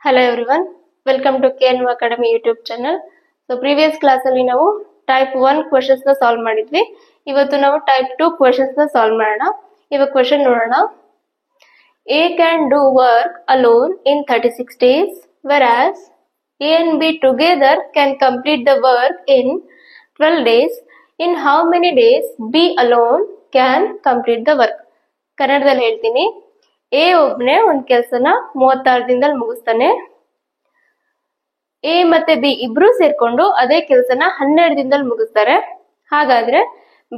Hello everyone, welcome to KNU Academy YouTube channel. So previous class ಅಲ್ಲಿ ನಾವು type 1 questions ನ solve ಮಾಡಿದ್ವಿ. ಇವತ್ತು ನಾವು type 2 questions ನ solve ಮಾಡೋಣ. ಇವಾಗ question ನೋಡೋಣ. A can do work alone in 36 days whereas A and B together can complete the work in 12 days. In how many days B alone can complete the work? ಕನ್ನಡದಲ್ಲಿ ಹೇಳ್ತೀನಿ. A ಒಬ್ನೇ ಒಂದ್ ಕೆಲ್ಸನ 36 ದಿನದಲ್ಲಿ ಮುಗಿಸ್ತಾನೆ. A ಮತ್ತೆ B ಇಬ್ರು ಸೇರ್ಕೊಂಡು ಅದೇ ಕೆಲ್ಸನ 12 ದಿನದಲ್ಲಿ ಮುಗಿಸ್ತಾರೆ. ಹಾಗಾದ್ರೆ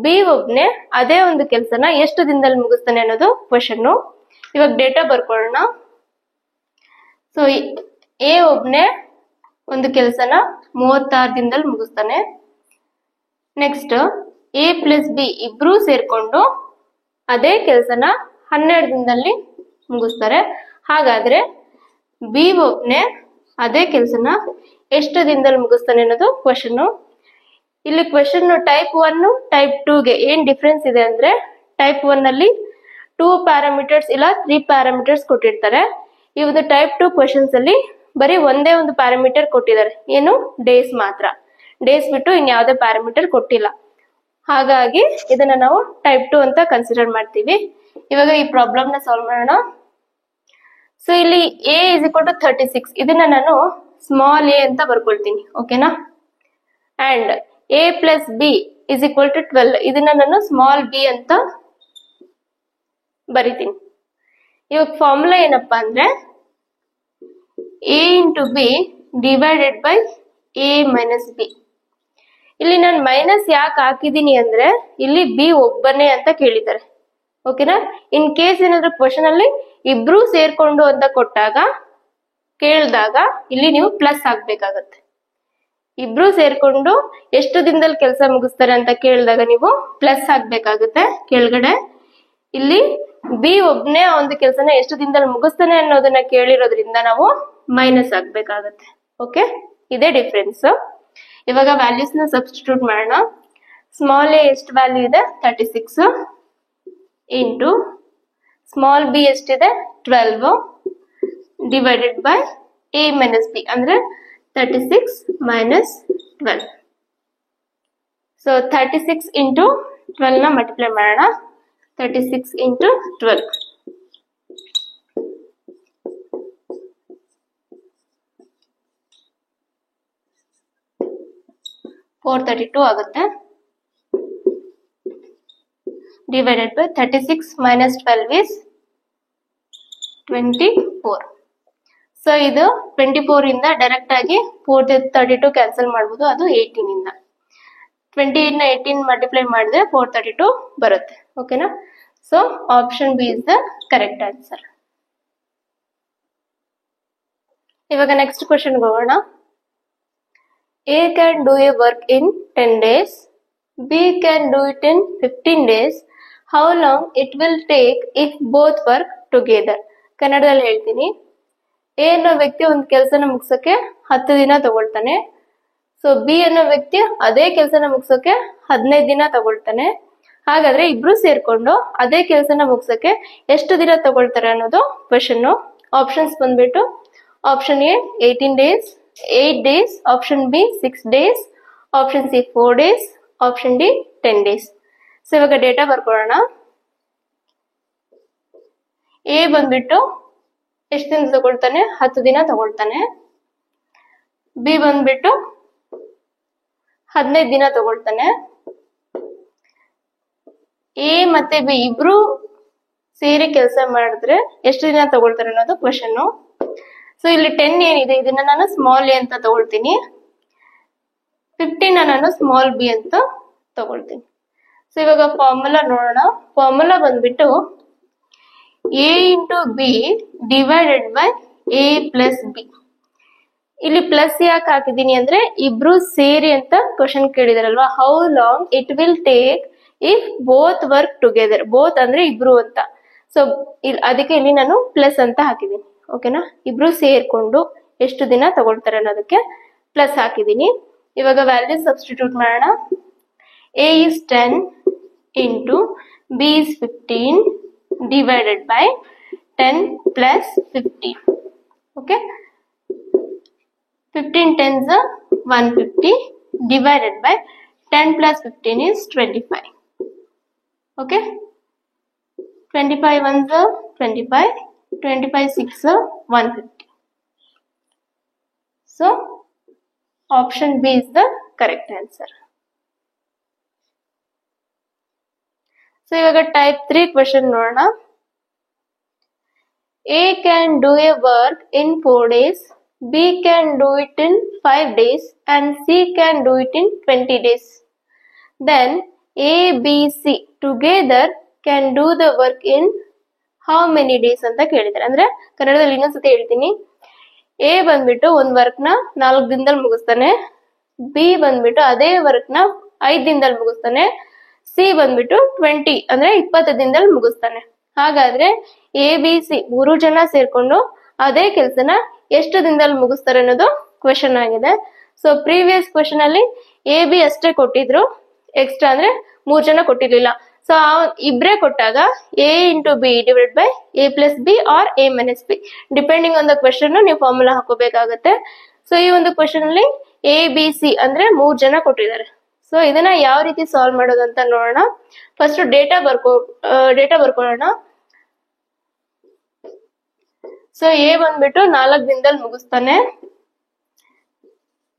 ಬಿ ಒಬ್ನೇ ಅದೇ ಒಂದು ಕೆಲ್ಸನ ಎಷ್ಟು ದಿನದಲ್ಲಿ ಮುಗಿಸ್ತಾನೆ ಅನ್ನೋದು ಕ್ವೆಶ್ಚನ್. ಇವಾಗ ಡೇಟಾ ಬರ್ಕೊಳ್ಳೋಣ. ಸೊ ಎ ಒಬ್ನೇ ಒಂದು ಕೆಲ್ಸನ 36 ದಿನದಲ್ಲಿ ಮುಗಿಸ್ತಾನೆ. ನೆಕ್ಸ್ಟ್ ಎ ಪ್ಲಸ್ ಬಿ ಇಬ್ರು ಸೇರ್ಕೊಂಡು ಅದೇ ಕೆಲ್ಸನ 12 ದಿನದಲ್ಲಿ ಮುಗಿಸ್ತಾರೆ. ಹಾಗಾದ್ರೆ ಬಿ ಒಬ್ನೇ ಅದೇ ಕೆಲ್ಸನ ಎಷ್ಟು ದಿನದಲ್ಲಿ ಮುಗಿಸ್ತಾನೆ ಅನ್ನೋದು ಕ್ವೆಶ್ಚನ್. ಇಲ್ಲಿ ಕ್ವೆಶ್ಚನ್ ಟೈಪ್ 1 ಟೈಪ್ 2 ಗೆ ಏನ್ ಡಿಫ್ರೆನ್ಸ್ ಇದೆ ಅಂದ್ರೆ, ಟೈಪ್ 1 ಅಲ್ಲಿ 2 ಪ್ಯಾರಾಮೀಟರ್ಸ್ ಇಲ್ಲ 3 ಪ್ಯಾರಾಮೀಟರ್ಸ್ ಕೊಟ್ಟಿರ್ತಾರೆ. ಇವಾಗ ಟೈಪ್ 2 ಕ್ವೆಶ್ಚನ್ಸ್ ಅಲ್ಲಿ ಬರೀ ಒಂದೇ ಒಂದು ಪ್ಯಾರಾಮೀಟರ್ ಕೊಟ್ಟಿದ್ದಾರೆ, ಏನು ಡೇಸ್ ಮಾತ್ರ. ಡೇಸ್ ಬಿಟ್ಟು ಇನ್ಯಾವುದೇ ಪ್ಯಾರಾಮೀಟರ್ ಕೊಟ್ಟಿಲ್ಲ. ಹಾಗಾಗಿ ಇದನ್ನ ನಾವು ಟೈಪ್ 2 ಅಂತ ಕನ್ಸಿಡರ್ ಮಾಡ್ತೀವಿ. ಇವಾಗ ಈ ಪ್ರಾಬ್ಲಮ್ ನ ಸಾಲ್ವ್ ಮಾಡೋಣ. ಸೊ ಇಲ್ಲಿ ಎ ಇಸ್ ಈಕ್ವಲ್ ಟು 36, ಇದನ್ನ ನಾನು ಸ್ಮಾಲ್ ಎ ಅಂತ ಬರ್ಕೊಳ್ತೀನಿ, ಓಕೆನಾ. And a plus b is equal to 12, ಇದನ್ನ ನಾನು ಸ್ಮಾಲ್ ಬಿ ಅಂತ ಬರಿತೀನಿ. ಇವಾಗ ಫಾರ್ಮುಲಾ ಏನಪ್ಪಾ ಅಂದ್ರೆ A into B divided by A minus B. ಇಲ್ಲಿ ನಾನು ಮೈನಸ್ ಯಾಕೆ ಹಾಕಿದೀನಿ ಅಂದ್ರೆ ಇಲ್ಲಿ ಬಿ ಒಬ್ಬನೇ ಅಂತ ಕೇಳಿದ್ದಾರೆ, ಓಕೆನಾ. ಇನ್ ಕೇಸ್ ಏನಾದ್ರು ಕ್ವಶನ್ ಅಲ್ಲಿ ಇಬ್ರು ಸೇರ್ಕೊಂಡು ಅಂತ ಕೊಟ್ಟಾಗ ಕೇಳಿದಾಗ ಇಲ್ಲಿ ನೀವು ಪ್ಲಸ್ ಹಾಕ್ಬೇಕಾಗತ್ತೆ. ಇಬ್ರು ಸೇರ್ಕೊಂಡು ಎಷ್ಟು ದಿನದಲ್ಲಿ ಕೆಲಸ ಮುಗಿಸ್ತಾರೆ ಅಂತ ಕೇಳಿದಾಗ ನೀವು ಪ್ಲಸ್ ಹಾಕ್ಬೇಕಾಗುತ್ತೆ ಕೆಳಗಡೆ. ಇಲ್ಲಿ ಬಿ ಒಬ್ನೇ ಒಂದು ಕೆಲಸನ ಎಷ್ಟು ದಿನದಲ್ಲಿ ಮುಗಿಸ್ತಾನೆ ಅನ್ನೋದನ್ನ ಕೇಳಿರೋದ್ರಿಂದ ನಾವು ಮೈನಸ್ ಹಾಕ್ಬೇಕಾಗತ್ತೆ. ಓಕೆ, ಇದೇ ಡಿಫ್ರೆನ್ಸ್. ಇವಾಗ ವ್ಯಾಲ್ಯೂಸ್ ನ ಸಬ್ಸ್ಟಿಟ್ಯೂಟ್ ಮಾಡೋಣ. ಸ್ಮಾಲ್ ಎ ಎಷ್ಟು ವ್ಯಾಲ್ಯೂ ಇದೆ 36 ಇಂಟು ಸ್ಮಾಲ್ ಬಿ ಎಷ್ಟಿದೆ 12 divided by A minus B ಅಂದ್ರೆ 36 ಮೈನಸ್ 12. ಸೊ 36 ಇಂಟು 12 ನ ಮಲ್ಟಿಪ್ಲೈ ಮಾಡೋಣ. 36 ಇಂಟು 12 432 ಆಗುತ್ತೆ. Divided by 36 minus 12 is 24. So ಇದು 24 ಇಂದ ಡೈರೆಕ್ಟ್ ಆಗಿ 432 ಕ್ಯಾನ್ಸಲ್ ಮಾಡಬಹುದು, ಅದು 18 ಇಂದ. 28 ನ 18 ಮಲ್ಟಿಪ್ಲೈ ಮಾಡಿದ್ರೆ 432 ಬರುತ್ತೆ, ಓಕೆನಾ. So option B is the correct answer. ಇವಾಗ ನೆಕ್ಸ್ಟ್ ಕ್ವೆಶ್ಚನ್ ಹೋಗೋಣ. A can do a work in 10 days. B can do it in 15 days. How long it will take if both work together? ಕನ್ನಡದಲ್ಲಿ ಹೇಳ್ತೀನಿ. A ಅನ್ನೋ ವ್ಯಕ್ತಿ ಒಂದು ಕೆಲಸನ ಮುಗಿಸೋಕೆ 10 ದಿನ ತಗೊಳ್ತಾನೆ. So B ಅನ್ನೋ ವ್ಯಕ್ತಿ ಅದೇ ಕೆಲಸನ ಮುಗಿಸೋಕೆ 15 ದಿನ ತಗೊಳ್ತಾನೆ. ಹಾಗಾದ್ರೆ ಇಬ್ರು ಸೇರ್ಕೊಂಡು ಅದೇ ಕೆಲಸನ ಮುಗಿಸೋಕೆ ಎಷ್ಟು ದಿನ ತಗೊಳ್ತಾರೆ ಅನ್ನೋದು ಕ್ವೆಶ್ಚನ್. ಆಪ್ಷನ್ಸ್ ಬಂದ್ಬಿಟ್ಟು option A 18 days, 8 days, option B 6 days, option C 4 days, option D 10 days. So ಇವಾಗ ಡೇಟಾ ಬರ್ಕೊಳ್ಳೋಣ. ಎ ಬಂದ್ಬಿಟ್ಟು ಎಷ್ಟು ದಿನ ತಗೊಳ್ತಾನೆ 10 ದಿನ ತಗೊಳ್ತಾನೆ. ಬಿ ಬಂದ್ಬಿಟ್ಟು 15 ದಿನ ತಗೊಳ್ತಾನೆ. ಎ ಮತ್ತೆ ಬಿ ಇಬ್ರು ಸೇರಿ ಕೆಲಸ ಮಾಡಿದ್ರೆ ಎಷ್ಟು ದಿನ ತಗೊಳ್ತಾರೆ ಅನ್ನೋದು ಕ್ವೆಶ್ಚನ್. ಸೊ ಇಲ್ಲಿ 10 ಏನಿದೆ ಇದನ್ನ ನಾನು ಸ್ಮಾಲ್ ಎ ಅಂತ ತಗೊಳ್ತೀನಿ. 15 ನಾನು ಸ್ಮಾಲ್ ಬಿ ಅಂತ ತಗೊಳ್ತೀನಿ. ಸೊ ಇವಾಗ ಫಾರ್ಮುಲಾ ನೋಡೋಣ. ಫಾರ್ಮುಲಾ ಬಂದ್ಬಿಟ್ಟು A into B divided by A plus B. ಇಲ್ಲಿ ಪ್ಲಸ್ ಯಾಕೆ ಹಾಕಿದೀನಿ ಅಂದ್ರೆ ಇಬ್ರು ಸೇರಿ ಅಂತ ಕ್ವಶನ್ ಕೇಳಿದಾರಲ್ವಾ. How long it will take if both work together. Both ಅಂದ್ರೆ ಇಬ್ರು ಅಂತ. ಸೊ ಅದಕ್ಕೆ ಇಲ್ಲಿ ನಾನು ಪ್ಲಸ್ ಅಂತ ಹಾಕಿದೀನಿ, ಓಕೆನಾ. ಇಬ್ರು ಸೇರ್ಕೊಂಡು ಎಷ್ಟು ದಿನ ತಗೊಳ್ತಾರೆ ಅನ್ನೋದಕ್ಕೆ ಪ್ಲಸ್ ಹಾಕಿದೀನಿ. ಇವಾಗ ವ್ಯಾಲ್ಯೂ ಸಬ್ಸ್ಟಿಟ್ಯೂಟ್ ಮಾಡೋಣ. A is 10 into B is 15 divided by 10 plus 15. Okay, 15 tens are 150 divided by 10 plus 15 is 25. Okay, 25 ones are 25, 25 6 are 150. So option B is the correct answer. So ivaga type 3 question nodona. A can do a work in 4 days, B can do it in 5 days and C can do it in 20 days. Then A, B, C together can do the work in how many days ಅಂತ ಕೇಳಿದ್ದಾರೆ. ಅಂದ್ರೆ ಕನ್ನಡದಲ್ಲಿ ಇನ್ನೊಂದ್ಸತಿ ಹೇಳ್ತೀನಿ. A ಬಂದ್ಬಿಟ್ಟು ಒಂದು work ನ 4 ದಿನದಲ್ಲಿ ಮುಗಿಸ್ತಾನೆ, B ಬಂದ್ಬಿಟ್ಟು ಅದೇ ವರ್ಕ್ ನ 5 ದಿನದಲ್ಲಿ ಮುಗಿಸ್ತಾನೆ, C ಬಂದ್ಬಿಟ್ಟು 20 ಅಂದ್ರೆ 20 ದಿನದಲ್ಲಿ ಮುಗಿಸ್ತಾನೆ. ಹಾಗಾದ್ರೆ ಎ ಬಿ ಸಿ 3 ಜನ ಸೇರ್ಕೊಂಡು ಅದೇ ಕೆಲಸನ ಎಷ್ಟು ದಿನದಲ್ಲಿ ಮುಗಿಸ್ತಾರೆ ಅನ್ನೋದು ಕ್ವೆಶನ್ ಆಗಿದೆ. ಸೊ ಪ್ರೀವಿಯಸ್ ಕ್ವೆಶನ್ ಅಲ್ಲಿ ಎ ಬಿ ಅಷ್ಟೇ ಕೊಟ್ಟಿದ್ರು, ಎಕ್ಸ್ಟ್ರಾ ಅಂದ್ರೆ 3 ಜನ ಕೊಟ್ಟಿರ್ಲಿಲ್ಲ. ಸೊ ಇಬ್ರೇ ಕೊಟ್ಟಾಗ a into b divide by A plus b or a minus b depending on the question ನೀವು ಫಾರ್ಮುಲಾ ಹಾಕೋಬೇಕಾಗತ್ತೆ. ಸೊ ಈ ಒಂದು ಕ್ವೆಶನ್ ಅಲ್ಲಿ ಎ ಬಿ ಸಿ ಅಂದ್ರೆ 3 ಜನ ಕೊಟ್ಟಿದ್ದಾರೆ. ಸೊ ಇದನ್ನ ಯಾವ ರೀತಿ ಸಾಲ್ವ್ ಮಾಡೋದು ಅಂತ ನೋಡೋಣ. ಫಸ್ಟ್ ಡೇಟಾ ಬರ್ಕೊಳ್ಳೋಣ. ಸೊ ಎ ಬಂದ್ಬಿಟ್ಟು 4 ದಿನದಲ್ಲಿ ಮುಗಿಸ್ತಾನೆ,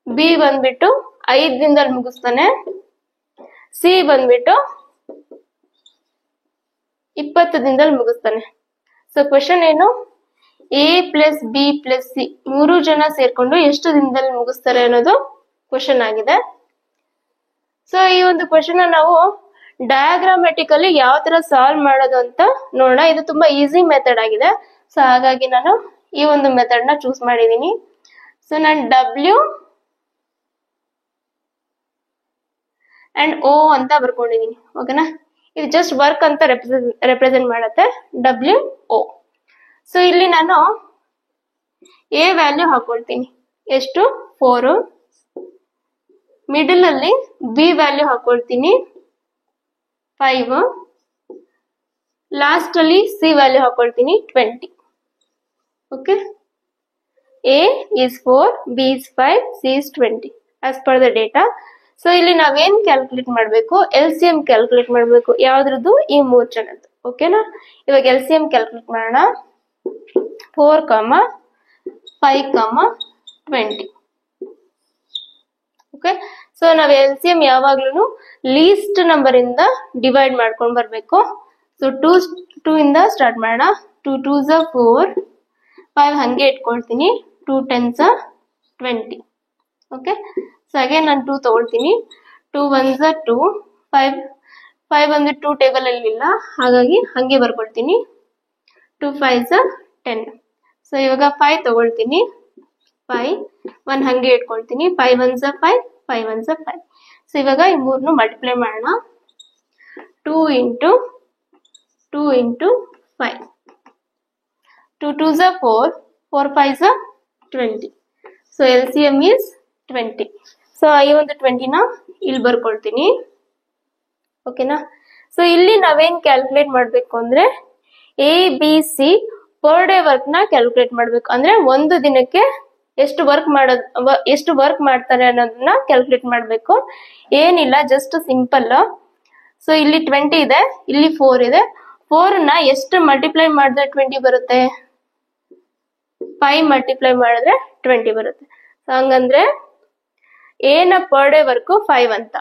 ಬಿ ಬಂದ್ಬಿಟ್ಟು 5 ದಿನದಲ್ಲಿ ಮುಗಿಸ್ತಾನೆ, ಸಿ ಬಂದ್ಬಿಟ್ಟು 20 ದಿನದಲ್ಲಿ ಮುಗಿಸ್ತಾನೆ. ಸೊ ಕ್ವೆಶನ್ ಏನು, A plus B plus C 3 ಜನ ಸೇರ್ಕೊಂಡು ಎಷ್ಟು ದಿನದಲ್ಲಿ ಮುಗಿಸ್ತಾರೆ ಅನ್ನೋದು ಕ್ವೆಶನ್ ಆಗಿದೆ. ಸೊ ಈ ಒಂದು ಕ್ವೆಶನ್ ನಾವು ಡಯಾಗ್ರಾಮೆಟಿಕಲಿ ಯಾವ ತರ ಸಾಲ್ವ್ ಮಾಡೋದು ಅಂತ ನೋಡೋಣ. ಇದು ತುಂಬಾ ಈಸಿ ಮೆಥಡ್ ಆಗಿದೆ. ಸೊ ಹಾಗಾಗಿ ನಾನು ಈ ಒಂದು ಮೆಥಡ್ ನ ಚೂಸ್ ಮಾಡಿದೀನಿ. ಸೊ ನಾನು ಡಬ್ಲ್ಯೂ ಅಂಡ್ ಓ ಅಂತ ಬರ್ಕೊಂಡಿದೀನಿ. ಓಕೆನಾ, ಇದು ಜಸ್ಟ್ ವರ್ಕ್ ಅಂತ ರೆಪ್ರೆಸೆಂಟ್ ಮಾಡುತ್ತೆ, ಡಬ್ಲ್ಯೂ ಓ. ಸೊ ಇಲ್ಲಿ ನಾನು ಎ ವ್ಯಾಲ್ಯೂ ಹಾಕೊಳ್ತೀನಿ, ಎಷ್ಟು 4, ಮಿಡಲ್ ಅಲ್ಲಿ ಬಿ ವ್ಯಾಲ್ಯೂ ಹಾಕೊಳ್ತೀನಿ 5, ಲಾಸ್ಟ್ ಅಲ್ಲಿ ಸಿ ವ್ಯಾಲ್ಯೂ ಹಾಕೊಳ್ತೀನಿ 20. Okay, A is 4, B is 5, C is 20 as per the data. So ಇಲ್ಲಿ ನಾವೇನ್ ಕ್ಯಾಲ್ಕುಲೇಟ್ ಮಾಡಬೇಕು, ಎಲ್ ಸಿ ಎಂ ಕ್ಯಾಲ್ಕುಲೇಟ್ ಮಾಡಬೇಕು. ಯಾವ್ದ್ರದ್ದು, ಈ 3 ಜನದ್ದು. ಓಕೆನಾ, ಇವಾಗ ಎಲ್ ಸಿ ಎಂ ಕ್ಯಾಲ್ಕುಲೇಟ್ ಮಾಡೋಣ. 4, 5, 20. ಓಕೆ, ಸೊ ನಾವ್ ಎಲ್ ಸಿ ಎಂ ಯಾವಾಗ್ಲೂ ಲೀಸ್ಟ್ ನಂಬರ್ ಇಂದ ಡಿವೈಡ್ ಮಾಡ್ಕೊಂಡು ಬರ್ಬೇಕು. ಸೊ 2 ಇಂದ ಸ್ಟಾರ್ಟ್ ಮಾಡೋಣ. 2 2s 4, 5 ಹಂಗೆ ಇಟ್ಕೊಳ್ತೀನಿ, 2 10s 20. ಓಕೆ, ಸೊ ಅಗೇನ್ ನಾನು 2 ತಗೊಳ್ತೀನಿ, 2 1s 2, 5 ಬಂದು 2 ಟೇಬಲ್ ಅಲ್ಲಿ ಇಲ್ಲ, ಹಾಗಾಗಿ ಹಂಗೆ ಬರ್ಕೊಳ್ತೀನಿ. 2 5s 10. ಸೊ ಇವಾಗ 5 ತಗೊಳ್ತೀನಿ, 5 1 ಹಂಗೆ ಇಟ್ಕೊಳ್ತೀನಿ, 5 1s 5, 5 1s 5. ಸೊ ಇವಾಗ ಈ 3 ಮಲ್ಟಿಪ್ಲೈ ಮಾಡೋಣ. 2 into 5, 2 2s 4, 4 5s 20. So L C M is 20. So ಈ ಒಂದು 20 ನ ಇಲ್ಲಿ ಬರ್ಕೊಳ್ತೀನಿ. ಓಕೆನಾ, ಸೊ ಇಲ್ಲಿ ನಾವೇನ್ ಕ್ಯಾಲ್ಕುಲೇಟ್ ಮಾಡ್ಬೇಕು ಅಂದ್ರೆ A B C per day work ನ ಕ್ಯಾಲ್ಕುಲೇಟ್ ಮಾಡ್ಬೇಕು. ಅಂದ್ರೆ ಒಂದು ದಿನಕ್ಕೆ ಎಷ್ಟು ವರ್ಕ್ ಮಾಡ್ತಾರೆ ಅನ್ನೋದನ್ನ ಕ್ಯಾಲ್ಕುಲೇಟ್ ಮಾಡ್ಬೇಕು. ಏನಿಲ್ಲ, ಜಸ್ಟ್ ಸಿಂಪಲ್. ಸೊ ಇಲ್ಲಿ 20 ಇದೆ, ಇಲ್ಲಿ 4 ಇದೆ. 4 ನ ಎಷ್ಟು ಮಲ್ಟಿಪ್ಲೈ ಮಾಡಿದ್ರೆ 20 ಬರುತ್ತೆ, 5 ಮಲ್ಟಿಪ್ಲೈ ಮಾಡಿದ್ರೆ 20 ಬರುತ್ತೆ. ಸೊ ಹಂಗಂದ್ರೆ ಎ ನ ಪರ್ ಡೇ ವರ್ಕ್ 5 ಅಂತ.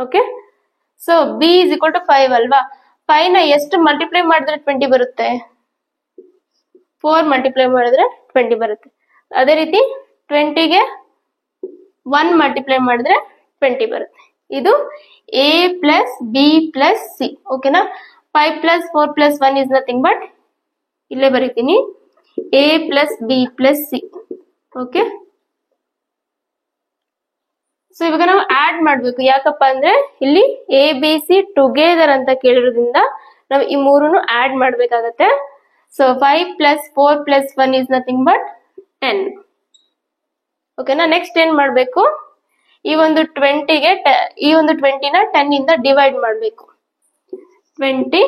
Okay, so b is equal to 5 ಅಲ್ವಾ. 5 ನ ಎಷ್ಟು ಮಲ್ಟಿಪ್ಲೈ ಮಾಡಿದ್ರೆ 20 ಬರುತ್ತೆ, 4 ಮಲ್ಟಿಪ್ಲೈ ಮಾಡಿದ್ರೆ 20 ಬರುತ್ತೆ. ಅದೇ ರೀತಿ 20ಗೆ 1 ಮಲ್ಟಿಪ್ಲೈ ಮಾಡಿದ್ರೆ 20 ಬರುತ್ತೆ. ಇದು A plus B plus C. ಓಕೆನಾ, 5 plus 4 plus 1 is nothing but, ಇಲ್ಲೇ ಬರೀತೀನಿ, A plus B plus C. Okay, so ಇವಾಗ ನಾವು ಆಡ್ ಮಾಡ್ಬೇಕು. ಯಾಕಪ್ಪ ಅಂದ್ರೆ ಇಲ್ಲಿ ಎ ಬಿ ಸಿ ಟುಗೆದರ್ ಅಂತ ಕೇಳಿರೋದ್ರಿಂದ ನಾವು ಈ 3 ಆಡ್ ಮಾಡ್ಬೇಕಾಗತ್ತೆ. So 5 plus 4 plus 1 is nothing but 10. ಓಕೆನಾ, ನೆಕ್ಸ್ಟ್ ಏನ್ ಮಾಡ್ಬೇಕು, ಈ ಒಂದು 20ಗೆ ಈ ಒಂದು 20 ನ 10 ಇಂದ ಡಿವೈಡ್ ಮಾಡ್ಬೇಕು. 20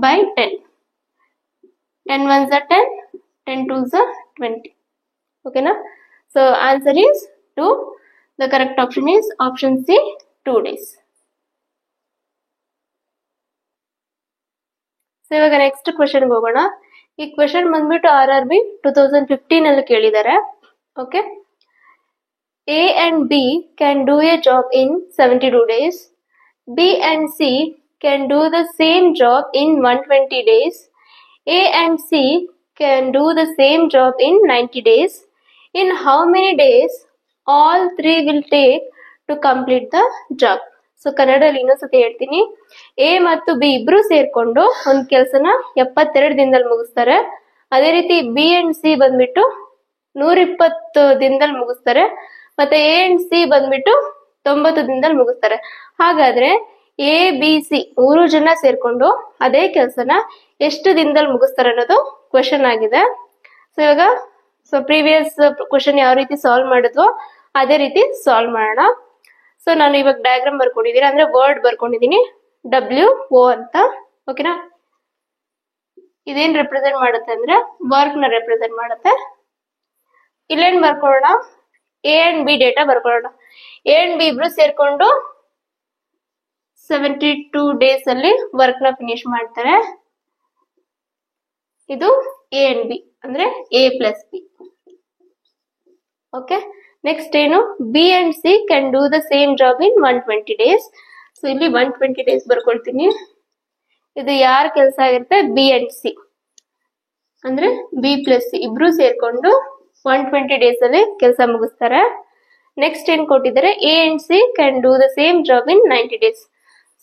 by 10, 10 1s 10, 10 2s 20. ಓಕೆನಾ, So answer is 2. The correct option is option C, 2 days. So ಇವಾಗ ನೆಕ್ಸ್ಟ್ ಕ್ವೆಶನ್ ಹೋಗೋಣ. ಈ ಕ್ವೆಶನ್ ಬಂದ್ಬಿಟ್ಟು RRB 2015 ಅಲ್ಲಿ ಕೇಳಿದ್ದಾರೆ. Okay, A and B can do a job in 72 days. B and C can do the same job in 120 days. A and C can do the same job in 90 days. In how many days all three will take to complete the job? So ಕನ್ನಡದಲ್ಲಿ ಇನ್ನೊಂದ್ಸತಿ ಹೇಳ್ತೀನಿ. A ಮತ್ತು B ಇಬ್ರು ಸೇರ್ಕೊಂಡು ಒಂದ್ ಕೆಲ್ಸನ 72 ದಿನದಲ್ಲಿ ಮುಗಿಸ್ತಾರೆ. ಅದೇ ರೀತಿ ಬಿ ಅಂಡ್ ಸಿ ಬಂದ್ಬಿಟ್ಟು 120 ದಿನದಲ್ಲಿ ಮುಗಿಸ್ತಾರೆ. ಮತ್ತೆ ಎ ಅಂಡ್ ಸಿ ಬಂದ್ಬಿಟ್ಟು 90 ದಿನದಲ್ಲಿ ಮುಗಿಸ್ತಾರೆ. ಹಾಗಾದ್ರೆ ಎ ಬಿ ಸಿ 3 ಜನ ಸೇರ್ಕೊಂಡು ಅದೇ ಕೆಲ್ಸನ ಎಷ್ಟು ದಿನದಲ್ಲಿ ಮುಗಿಸ್ತಾರೆ ಅನ್ನೋದು ಕ್ವೆಶನ್ ಆಗಿದೆ. ಸೊ ಇವಾಗ ಪ್ರೀವಿಯಸ್ ಕ್ವೆಶನ್ ಯಾವ ರೀತಿ ಸಾಲ್ವ್ ಮಾಡಿದ್ವೋ ಅದೇ ರೀತಿ ಸಾಲ್ವ್ ಮಾಡೋಣ. ಸೊ ನಾನು ಇವಾಗ ಡಯಾಗ್ರಾಮ್ ಬರ್ಕೊಂಡಿದ್ದೀನಿ, ಅಂದ್ರೆ ವರ್ಡ್ ಬರ್ಕೊಂಡಿದ್ದೀನಿ WO ಅಂತ. ಓಕೆನಾ, ಇದೇನ್ ರೆಪ್ರೆಸೆಂಟ್ ಮಾಡುತ್ತೆ ಅಂದ್ರೆ ವರ್ಕ್ ನ ರೆಪ್ರೆಸೆಂಟ್ ಮಾಡುತ್ತೆ. ಇಲ್ಲೇನ್ ಬರ್ಕೊಳ್ಳೋಣ, ಎ ಅಂಡ್ ಬಿ ಡೇಟಾ ಬರ್ಕೊಳ್ಳೋಣ. ಎ ಅಂಡ್ ಬಿ ಇಬ್ರು ಸೇರ್ಕೊಂಡು 72 ಡೇಸ್ ಅಲ್ಲಿ ವರ್ಕ್ ನ ಫಿನಿಶ್ ಮಾಡ್ತಾರೆ. ಇದು ಎ ಅಂಡ್ ಬಿ ಅಂದ್ರೆ A plus B. Okay, next ಏನು, B and C can do the same job in 120 days. So ಇಲ್ಲಿ 120 ಡೇಸ್ ಬರ್ಕೊಳ್ತೀನಿ. ಇದು ಯಾರ ಕೆಲಸ ಆಗಿರುತ್ತೆ, ಬಿ ಅಂಡ್ ಸಿ ಅಂದ್ರೆ ಬಿ ಪ್ಲಸ್ ಸಿ ಇಬ್ರು ಸೇರ್ಕೊಂಡು 120 ಡೇಸ್ ಅಲ್ಲಿ ಕೆಲಸ ಮುಗಿಸ್ತಾರೆ. ನೆಕ್ಸ್ಟ್ ಏನ್ ಕೊಟ್ಟಿದ್ದಾರೆ, A and C can do the same job in 90 days.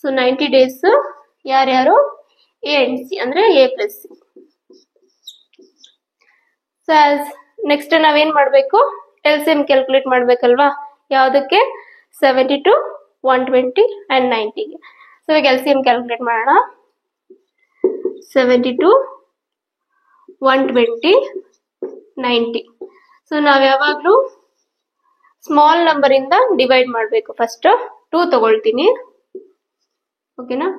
So 90 days ಯಾರ್ಯಾರು, ಎ ಅಂಡ್ ಸಿ ಅಂದ್ರೆ A plus C. So next ನಾವೇನ್ ಮಾಡ್ಬೇಕು, LCM ಕ್ಯಾಲ್ಕುಲೇಟ್ ಮಾಡ್ಬೇಕಲ್ವಾ. ಯಾವ್ದಕ್ಕೆ, 72, 120 and 90. ಸೊ ಇವಾಗ LCM ಕ್ಯಾಲ್ಕುಲೇಟ್ ಮಾಡೋಣ. 72, 120, 90. ಸೊ ನಾವ್ ಯಾವಾಗ್ಲೂ ಸ್ಮಾಲ್ ನಂಬರ್ ಇಂದ ಡಿವೈಡ್ ಮಾಡ್ಬೇಕು. ಫಸ್ಟ್ 2 ತಗೊಳ್ತೀನಿ. ಓಕೆನಾ,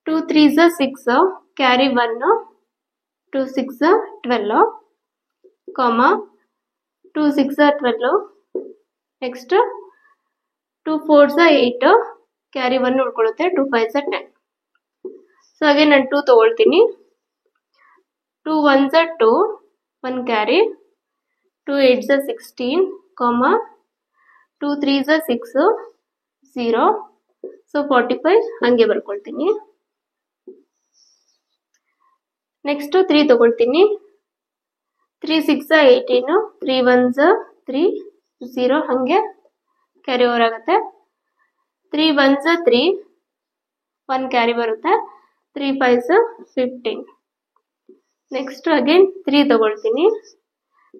2 3s 6, ಕ್ಯಾರಿ 1, 2 6 12, ಕಾಮ 2 6 12, next 2 4s 8, carry 1 ಉಳ್ಕೊಳ್ಳುತ್ತೆ, 2 5s 10. So ಹಾಗೆ ನಾನು 2 ತಗೊಳ್ತೀನಿ. 2 1s 2, 1 ಕ್ಯಾರಿ, 2 8s 16, ಕಾಮ 2 3s 6, 0. ಸೊ 45 ಹಂಗೆ ಬರ್ಕೊಳ್ತೀನಿ. ನೆಕ್ಸ್ಟ್ 3 ತಗೊಳ್ತೀನಿ. 3 6 18, 3 1s 3, 0 ಹಂಗೆ ಕ್ಯಾರಿ ಓವರ್ ಆಗುತ್ತೆ. 3 1s 3, 1 ಕ್ಯಾರಿ ಬರುತ್ತೆ, 3 5s 15. ನೆಕ್ಸ್ಟ್ ಅಗೇನ್ 3 ತಗೊಳ್ತೀನಿ.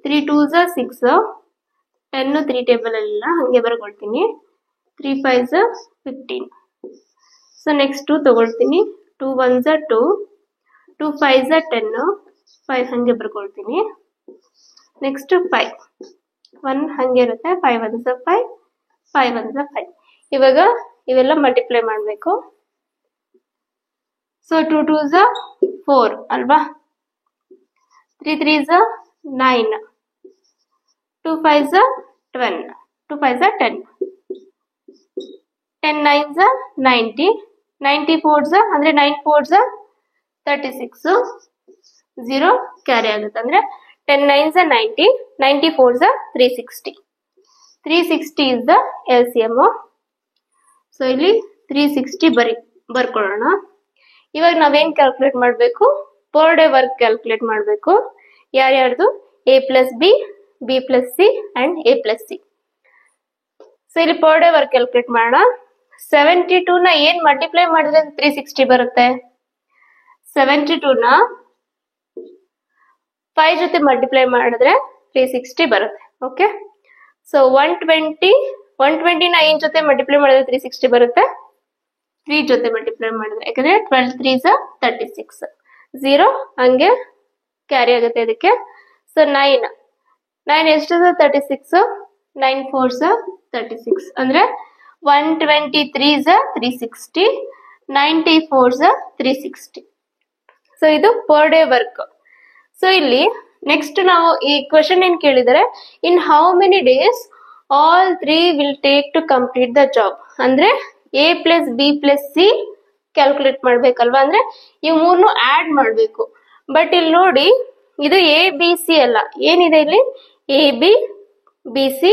3 2s 6, 10 3 ಟೇಬಲ್ ಅಲ್ಲ ಹಂಗೆ ಬರ್ಕೊಳ್ತೀನಿ. 3 5s 15. ಸೊ ನೆಕ್ಸ್ಟ್ 2 ತಗೊಳ್ತೀನಿ. 2 1s 2, 2 5s 10, 5 ಹಂಗೆ ಬರ್ಕೊಳ್ತೀನಿ. ನೆಕ್ಸ್ಟ್ 5, 1 ಹಂಗೆ ಇರುತ್ತೆ, 5 1s 5, 5 1s 5. ಇವಾಗ ಇವೆಲ್ಲ ಮಲ್ಟಿಪ್ಲೈ ಮಾಡಬೇಕು. ಸೊ 2 2s 4 ಅಲ್ವಾ, 3 3s 9, 2 5s 12, 2 5s 10, 10 9s 90, 90 4s ಅಂದ್ರೆ 9 4s 36, 0 ಕ್ಯಾರಿ ಆಗುತ್ತೆ. ಅಂದ್ರೆ 10 9s 90, 90 4s 360. 360 is the LCM. So ಇಲ್ಲಿ 360 ಬರ್ಕೊಳ್ಳೋಣ. ಇವಾಗ ನಾವೇನ್ ಕ್ಯಾಲ್ಕುಲೇಟ್ ಮಾಡಬೇಕು, ಪರ್ ಡೇ ವರ್ಕ್ ಕ್ಯಾಲ್ಕುಲೇಟ್ ಮಾಡಬೇಕು. ಯಾರ್ಯಾರ್ದು, A plus B, B plus C and A plus C. So ಇಲ್ಲಿ ಪರ್ ಡೇ ವರ್ಕ್ ಕ್ಯಾಲ್ಕುಲೇಟ್ ಮಾಡೋಣ. 72 ನ ಏನ್ ಮಲ್ಟಿಪ್ಲೈ ಮಾಡಿದ್ರೆ 360 ಬರುತ್ತೆ. 72 ನ 5 ಜೊತೆ ಮಲ್ಟಿಪ್ಲೈ ಮಾಡಿದ್ರೆ 360 ಬರುತ್ತೆ. ಓಕೆ, ಸೊ 120 ನ ಏನ್ ಜೊತೆ ಮಲ್ಟಿಪ್ಲೈ ಮಾಡಿದ್ರೆ 360 ಬರುತ್ತೆ, 3 ಜೊತೆ ಮಲ್ಟಿಪ್ಲೈ ಮಾಡಿದ್ರೆ, ಯಾಕಂದ್ರೆ 12 3s 36, 0 ಹಂಗೆ ಕ್ಯಾರಿ ಆಗುತ್ತೆ ಅದಕ್ಕೆ. ಸೊ 9 ಎಷ್ಟು 36, 9 4s 36 ಅಂದ್ರೆ 123s 360, 94s 360. ಸೊ ಇದು ಪರ್ ಡೇ ವರ್ಕ್. ಸೊ ಇಲ್ಲಿ ನೆಕ್ಸ್ಟ್ ನಾವು ಈ ಕ್ವೆಶನ್ ಏನ್ ಕೇಳಿದರೆ, in how many days all 3 will take to complete the job. ಅಂದ್ರೆ A plus B plus C calculate ಮಾಡ್ಬೇಕಲ್ವಾ, ಅಂದ್ರೆ ಇವ್ ಮೂರ್ನು ಆಡ್ ಮಾಡ್ಬೇಕು. ಬಟ್ ಇಲ್ಲಿ ನೋಡಿ, ಇದು ಎ ಬಿ ಸಿ ಅಲ್ಲ, ಏನಿದೆ ಇಲ್ಲಿ A B B C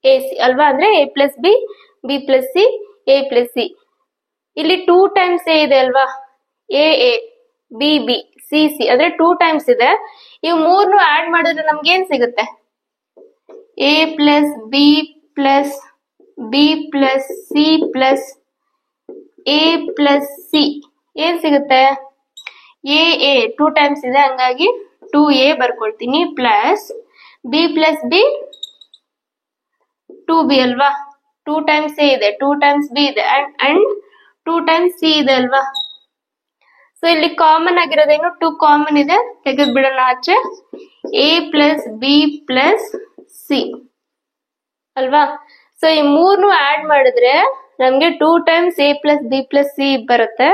A C ಅಲ್ವಾ, ಅಂದ್ರೆ A plus B B plus C A plus C. ಇಲ್ಲಿ 2 ಟೈಮ್ಸ್ ಎ ಇದೆ ಅಲ್ವಾ, A A B B C C ಅಂದ್ರೆ 2 ಟೈಮ್ಸ್ ಇದೆ. ಇವ್ ಮೂರ್ನು ಆಡ್ ಮಾಡಿದ್ರೆ ನಮ್ಗೆ ಏನ್ ಸಿಗುತ್ತೆ, A plus B plus B plus C plus A plus C ಏನ್ ಸಿಗುತ್ತೆ, ಎ ಎ 2 ಟೈಮ್ಸ್ ಇದೆ, ಹಂಗಾಗಿ 2a ಬರ್ಕೊಳ್ತೀನಿ, plus B plus B 2b ಅಲ್ವಾ, 2 ಟೈಮ್ಸ್ ಎ ಇದೆ, 2 ಟೈಮ್ಸ್ ಬಿ ಇದೆ, ಅಂಡ್ 2 ಟೈಮ್ಸ್ ಸಿ ಇದೆ ಅಲ್ವಾ. ಸೊ ಇಲ್ಲಿ ಕಾಮನ್ ಆಗಿರೋದೇನು, 2 ಕಾಮನ್ ಇದೆ, ತೆಗೆದು ಬಿಡೋಣ ಆಚೆ, A plus B plus C ಅಲ್ವಾ. ಸೊ ಈ ಮೂರ್ನು ಆಡ್ ಮಾಡಿದ್ರೆ ನಮ್ಗೆ 2 times A plus B plus C ಬರುತ್ತೆ.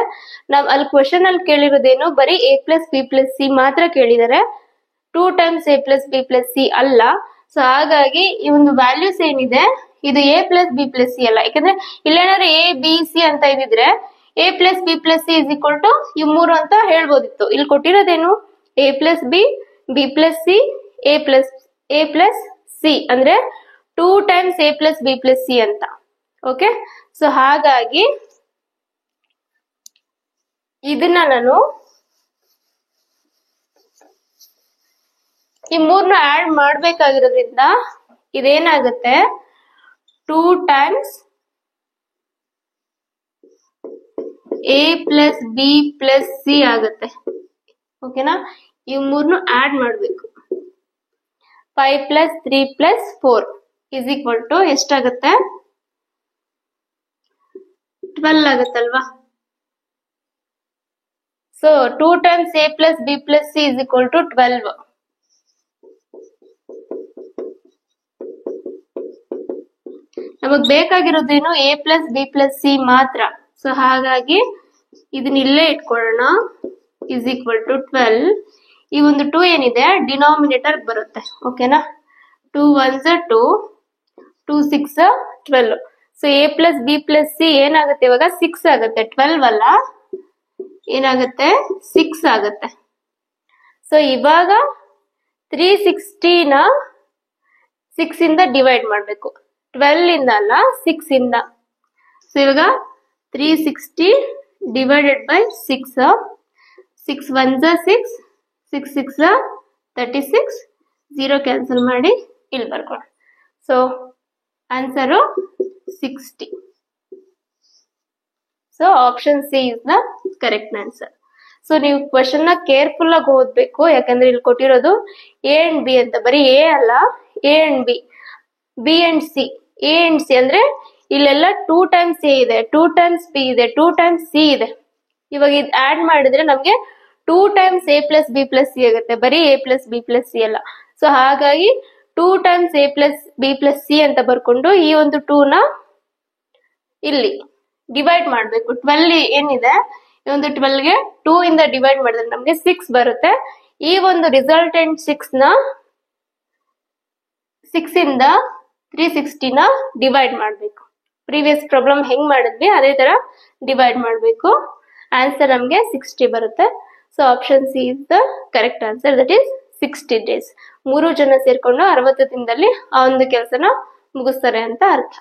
ನಾವ್ ಅಲ್ಲಿ ಕ್ವಶನ್ ಅಲ್ಲಿ ಕೇಳಿರೋದೇನು, ಬರೀ A plus B plus C ಮಾತ್ರ ಕೇಳಿದಾರೆ, 2 times A plus B plus C ಅಲ್ಲ. ಸೊ ಹಾಗಾಗಿ ಈ ಒಂದು ವ್ಯಾಲ್ಯೂಸ್ ಏನಿದೆ ಇದು A plus B plus C ಅಲ್ಲ, ಯಾಕಂದ್ರೆ ಇಲ್ಲೇನಾದ್ರು ಎ ಬಿ ಸಿ ಅಂತ ಇದ್ದಿದ್ರೆ A plus B plus C is equal to ಇವ್ ಮೂರು ಅಂತ ಹೇಳ್ಬೋದಿತ್ತು. ಇಲ್ಲಿ ಕೊಟ್ಟಿರೋದೇನು A plus B B plus C A plus C ಅಂದ್ರೆ 2 times A plus B plus C ಅಂತ. ಓಕೆ, ಸೊ ಹಾಗಾಗಿ ಇದನ್ನ ನಾನು ಈ ಮೂರ್ನು ಆಡ್ ಮಾಡ್ಬೇಕಾಗಿರೋದ್ರಿಂದ ಇದೇನಾಗುತ್ತೆ, 2 times A plus B plus C ಆಗುತ್ತೆ. ಓಕೆನಾ, ಈ ಮೂರ್ನು ಆಡ್ ಮಾಡ್ಬೇಕು. 5 plus 3 plus 4 is equal to ಎಷ್ಟಾಗುತ್ತೆ, 12 ಆಗುತ್ತಲ್ವಾ. So 2 times A plus B plus C is equal to 12. ನಮಗ್ ಬೇಕಾಗಿರೋದೇನು A plus B plus C ಮಾತ್ರ. ಸೊ ಹಾಗಾಗಿ ಇದನ್ನ ಇಲ್ಲೇ ಇಟ್ಕೊಳ್ಳೋಣ, ಇಸ್ ಈಕ್ವಲ್ ಟು 12. ಈ ಒಂದು 2 ಏನಿದೆ ಡಿನಾಮಿನೇಟರ್ ಬರುತ್ತೆ. ಓಕೆನಾ, 2 1s 2, 2 6 12. So A plus B plus C ಏನಾಗುತ್ತೆ ಇವಾಗ 6 ಆಗುತ್ತೆ, 12 ಅಲ್ಲ, ಏನಾಗುತ್ತೆ 6 ಆಗುತ್ತೆ. ಸೊ ಇವಾಗ 360 ನ 6 ಇಂದ ಡಿವೈಡ್ ಮಾಡ್ಬೇಕು, 12 ಇಂದ ಅಲ್ಲ 6 ಇಂದ. ಸೊ ಇವಾಗ 360 ಡಿವೈಡೆಡ್ ಬೈ 6, 6 1s 6, 6 6 36, 0 ಕ್ಯಾನ್ಸಲ್ ಮಾಡಿ ಇಲ್ಲಿ ಬರ್ಕೊಳ್ಳಿ. So answer 60. So option C is the correct answer. So ನೀವು ಕ್ವಶನ್ ನ ಕೇರ್ಫುಲ್ ಆಗಿ ಓದ್ಬೇಕು, ಯಾಕಂದ್ರೆ ಇಲ್ಲಿ ಕೊಟ್ಟಿರೋದು ಎ ಅಂಡ್ ಬಿ ಅಂತ, ಬರೀ ಎ ಅಲ್ಲ, A and B, B and C. A and C ಅಂದ್ರೆ ಇಲ್ಲೆಲ್ಲ 2 ಟೈಮ್ಸ್ ಎ ಇದೆ, 2 ಟೈಮ್ಸ್ ಬಿ ಇದೆ, 2 ಟೈಮ್ಸ್ ಸಿ ಇದೆ. ಇವಾಗ ಇದು ಆಡ್ ಮಾಡಿದ್ರೆ ನಮ್ಗೆ 2 times A plus B plus C ಆಗುತ್ತೆ, ಬರೀ A plus B plus C ಅಲ್ಲ. ಸೊ ಹಾಗಾಗಿ 2 times A plus B plus C ಅಂತ ಬರ್ಕೊಂಡು ಈ ಒಂದು 2 ನ ಇಲ್ಲಿ ಡಿವೈಡ್ ಮಾಡ್ಬೇಕು. 12 ಏನಿದೆ ಈ ಒಂದು 12 ಗೆ 2 ಇಂದ ಡಿವೈಡ್ ಮಾಡಿದ್ರೆ ನಮ್ಗೆ 6 ಬರುತ್ತೆ. ಈ ಒಂದು ರಿಸಲ್ಟೆಂಟ್ 6 ನ 6 ಇಂದ 360 ನ ಡಿವೈಡ್ ಮಾಡ್ಬೇಕು. ಪ್ರೀವಿಯಸ್ ಪ್ರಾಬ್ಲಮ್ ಹೆಂಗ್ ಮಾಡಿದ್ವಿ ಅದೇ ತರ ಡಿವೈಡ್ ಮಾಡ್ಬೇಕು. ಆನ್ಸರ್ ನಮ್ಗೆ 60 ಬರುತ್ತೆ. So option C is the correct answer, that is 60 days. 3 ಜನ ಸೇರ್ಕೊಂಡು 60 ದಿನದಲ್ಲಿ ಆ ಒಂದು ಕೆಲಸನ ಮುಗಿಸ್ತಾರೆ ಅಂತ ಅರ್ಥ.